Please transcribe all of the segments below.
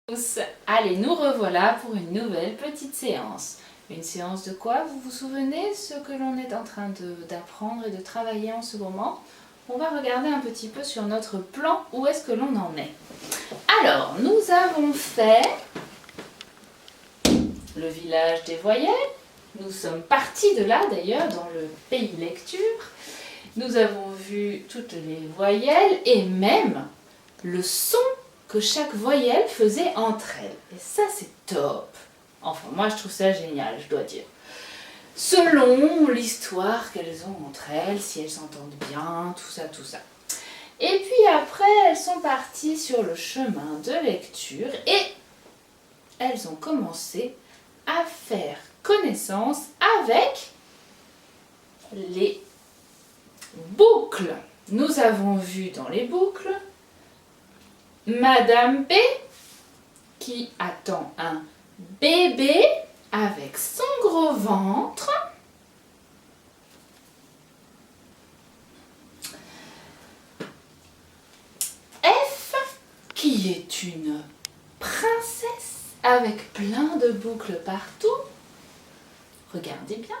Tous. Allez, nous revoilà pour une nouvelle petite séance. Une séance de quoi? Vous vous souvenez ce que l'on est en train d'apprendre et de travailler en ce moment? On va regarder un petit peu sur notre plan où est-ce que l'on en est. Alors, nous avons fait le village des voyelles. Nous sommes partis de là d'ailleurs dans le pays lecture. Nous avons vu toutes les voyelles et même le son que chaque voyelle faisait entre elles. Et ça, c'est top. Enfin, moi, je trouve ça génial, je dois dire. Selon l'histoire qu'elles ont entre elles, si elles s'entendent bien, tout ça, tout ça. Et puis après, elles sont parties sur le chemin de lecture et elles ont commencé à faire connaissance avec les boucles. Nous avons vu dans les boucles Madame P qui attend un bébé avec son gros ventre. F qui est une princesse avec plein de boucles partout. Regardez bien.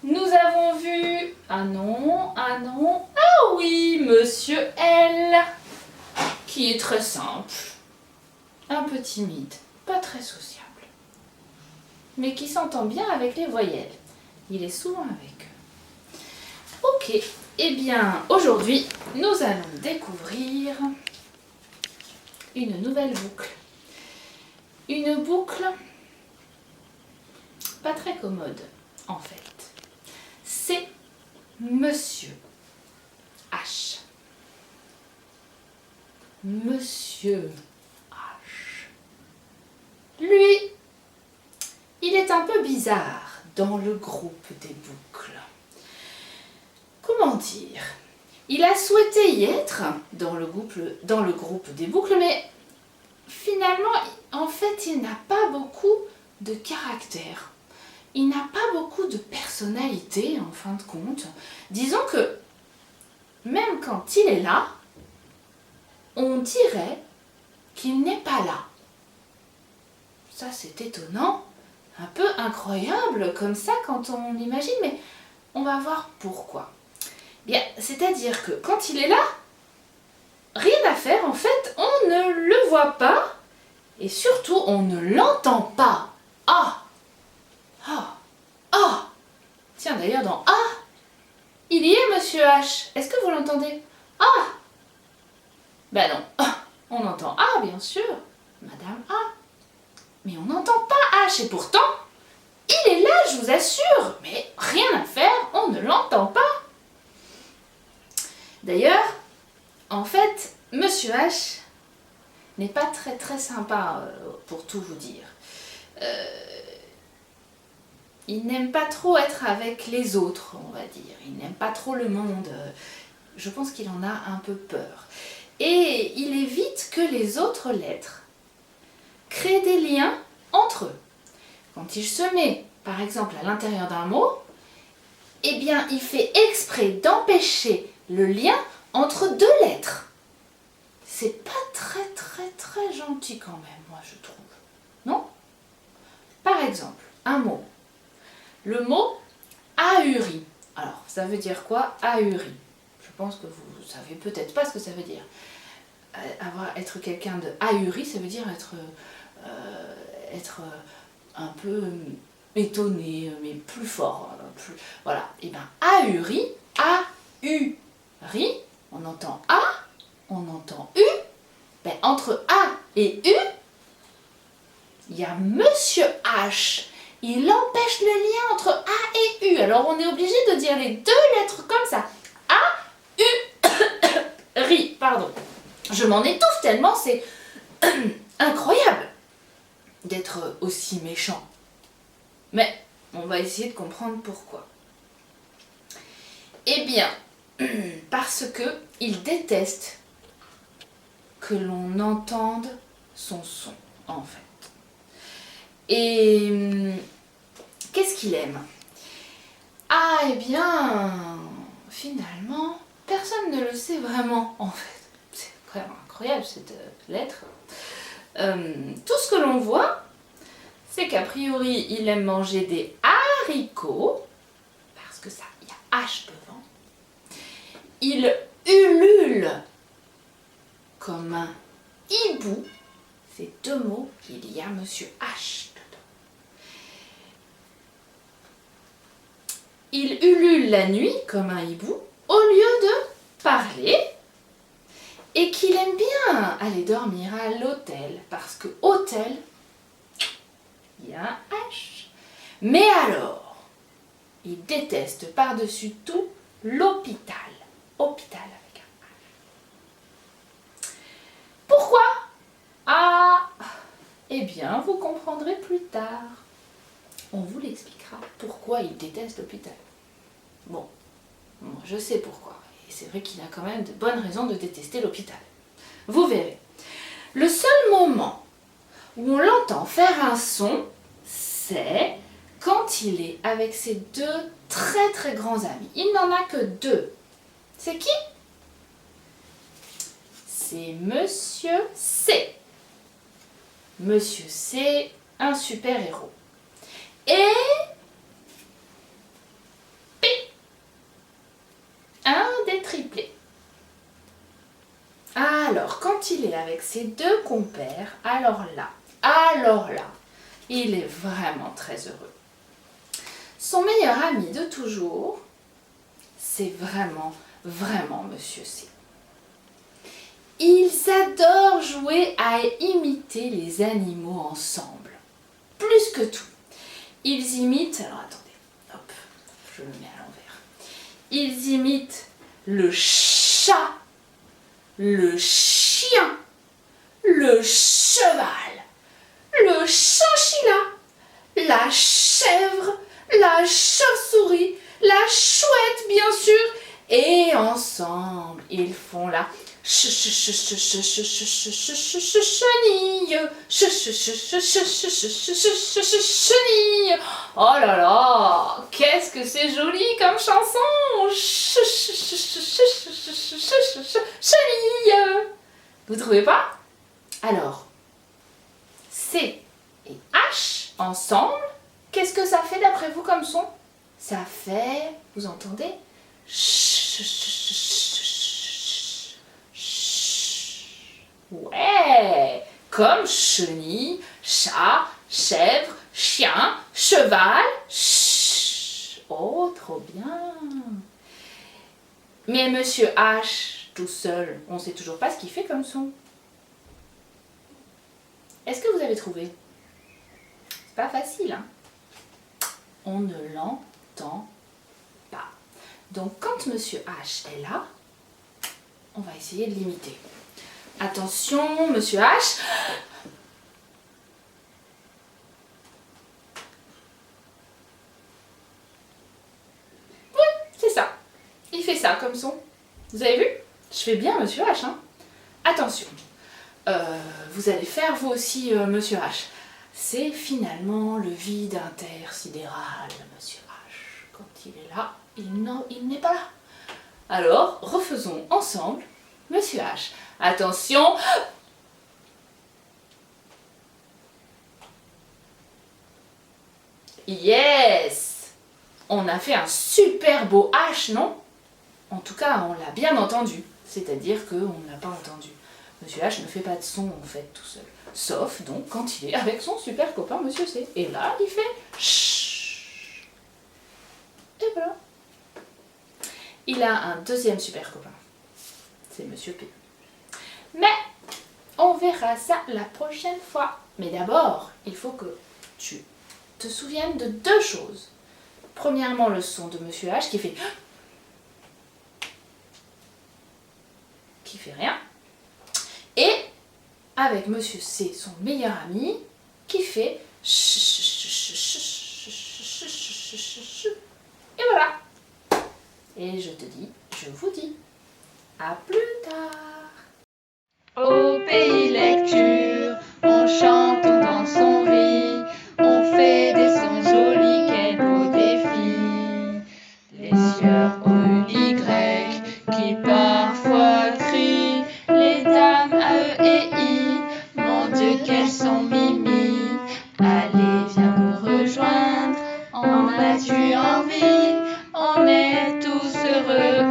Nous avons vu, ah non, ah oui, Monsieur L, qui est très simple, un peu timide, pas très sociable, mais qui s'entend bien avec les voyelles. Il est souvent avec eux. Ok, eh bien, aujourd'hui, nous allons découvrir une nouvelle boucle. Une boucle pas très commode, en fait. C'est Monsieur H. Monsieur H. Lui, il est un peu bizarre dans le groupe des boucles. Comment dire? Il a souhaité y être dans le groupe des boucles, mais finalement, en fait, il n'a pas beaucoup de caractère. Il n'a pas beaucoup de personnalité, en fin de compte. Disons que, même quand il est là, on dirait qu'il n'est pas là. Ça, c'est étonnant, un peu incroyable comme ça quand on l'imagine, mais on va voir pourquoi. Bien, c'est-à-dire que quand il est là, rien à faire, en fait, on ne le voit pas, et surtout, on ne l'entend pas. Ah! Ah! Ah! Tiens, d'ailleurs, dans Ah, il y est, Monsieur H. Est-ce que vous l'entendez? Ah! Ben non. Ah, on entend Ah, bien sûr. Madame A. Mais on n'entend pas H. Et pourtant, il est là, je vous assure. Mais rien à faire, on ne l'entend pas. D'ailleurs, en fait, Monsieur H n'est pas très sympa, pour tout vous dire. Il n'aime pas trop être avec les autres, on va dire. Il n'aime pas trop le monde. Je pense qu'il en a un peu peur. Et il évite que les autres lettres créent des liens entre eux. Quand il se met, par exemple, à l'intérieur d'un mot, eh bien, il fait exprès d'empêcher le lien entre deux lettres. C'est pas très gentil quand même, moi, je trouve. Non? Par exemple, un mot. Le mot ahuri. Alors, ça veut dire quoi, ahuri? Je pense que vous savez peut-être pas ce que ça veut dire. Être quelqu'un de ahuri, ça veut dire être un peu étonné, mais plus fort. Voilà. Et bien, ahuri, A-U-ri, on entend A, on entend U. Ben, entre A et U, il y a Monsieur H. Il empêche le lien entre A et U. Alors on est obligé de dire les deux lettres comme ça. A, U, ri, pardon. Je m'en étouffe tellement, c'est incroyable d'être aussi méchant. Mais on va essayer de comprendre pourquoi. Eh bien, parce que il déteste que l'on entende son son, en fait. Et qu'est-ce qu'il aime? Ah, eh bien, finalement, personne ne le sait vraiment, en fait. C'est vraiment incroyable. incroyable cette lettre. Tout ce que l'on voit, c'est qu'a priori, il aime manger des haricots, parce que ça, il y a H devant. Il ulule comme un hibou. C'est deux mots qu'il y a Monsieur H dedans. Il ulule la nuit comme un hibou au lieu de parler et qu'il aime bien aller dormir à l'hôtel parce que hôtel, il y a un H. Mais alors, il déteste par-dessus tout l'hôpital. Hôpital avec un H. Pourquoi? Ah, eh bien, vous comprendrez plus tard. On vous l'expliquera pourquoi il déteste l'hôpital. Bon, je sais pourquoi. Et c'est vrai qu'il a quand même de bonnes raisons de détester l'hôpital. Vous verrez. Le seul moment où on l'entend faire un son, c'est quand il est avec ses deux très très grands amis. Il n'en a que deux. C'est qui? C'est Monsieur C. Monsieur C, un super-héros. Et P, un des triplés. Alors, quand il est avec ses deux compères, alors là, il est vraiment très heureux. Son meilleur ami de toujours, c'est vraiment Monsieur C. Ils adorent jouer à imiter les animaux ensemble. Plus que tout. Ils imitent, alors attendez, hop, je le mets à l'envers. Ils imitent le chat, le chien, le cheval, le chinchilla, la chèvre, la chauve-souris, la chouette bien sûr, et ensemble ils font la chenille, chenille. Oh là là, qu'est-ce que c'est joli comme chanson. Chenille. Vous trouvez pas? Alors, C et H ensemble, qu'est-ce que ça fait d'après vous comme son? Ça fait, vous entendez? Ouais, comme chenille, chat, chèvre, chien, cheval. Oh, trop bien. Mais Monsieur H, tout seul, on ne sait toujours pas ce qu'il fait comme son. Est-ce que vous avez trouvé? C'est pas facile, hein? On ne l'entend pas. Donc, quand Monsieur H est là, on va essayer de l'imiter. Attention, Monsieur H. Oui, c'est ça. Il fait ça comme son. Vous avez vu? Je fais bien Monsieur H, hein? Attention. Vous allez faire vous aussi Monsieur H. C'est finalement le vide intersidéral, Monsieur H. Quand il est là, il n'est pas là. Alors, refaisons ensemble Monsieur H. Attention. Yes! On a fait un super beau H, non? En tout cas, on l'a bien entendu. C'est-à-dire qu'on ne l'a pas entendu. Monsieur H ne fait pas de son, en fait, tout seul. Sauf, donc, quand il est avec son super copain, Monsieur C. Et là, il fait chut. Et voilà. Il a un deuxième super copain. C'est Monsieur P. Mais on verra ça la prochaine fois. Mais d'abord, il faut que tu te souviennes de deux choses. Premièrement, le son de Monsieur H qui fait rien. Et avec Monsieur C, son meilleur ami, qui fait et voilà. Et je te dis, je vous dis, à plus tard. Au pays lecture, on chante, on danse, on rit, on fait des sons jolis, quel beau défi. Les sieurs OUY qui parfois crient, les dames as-tu envie? On est tous heureux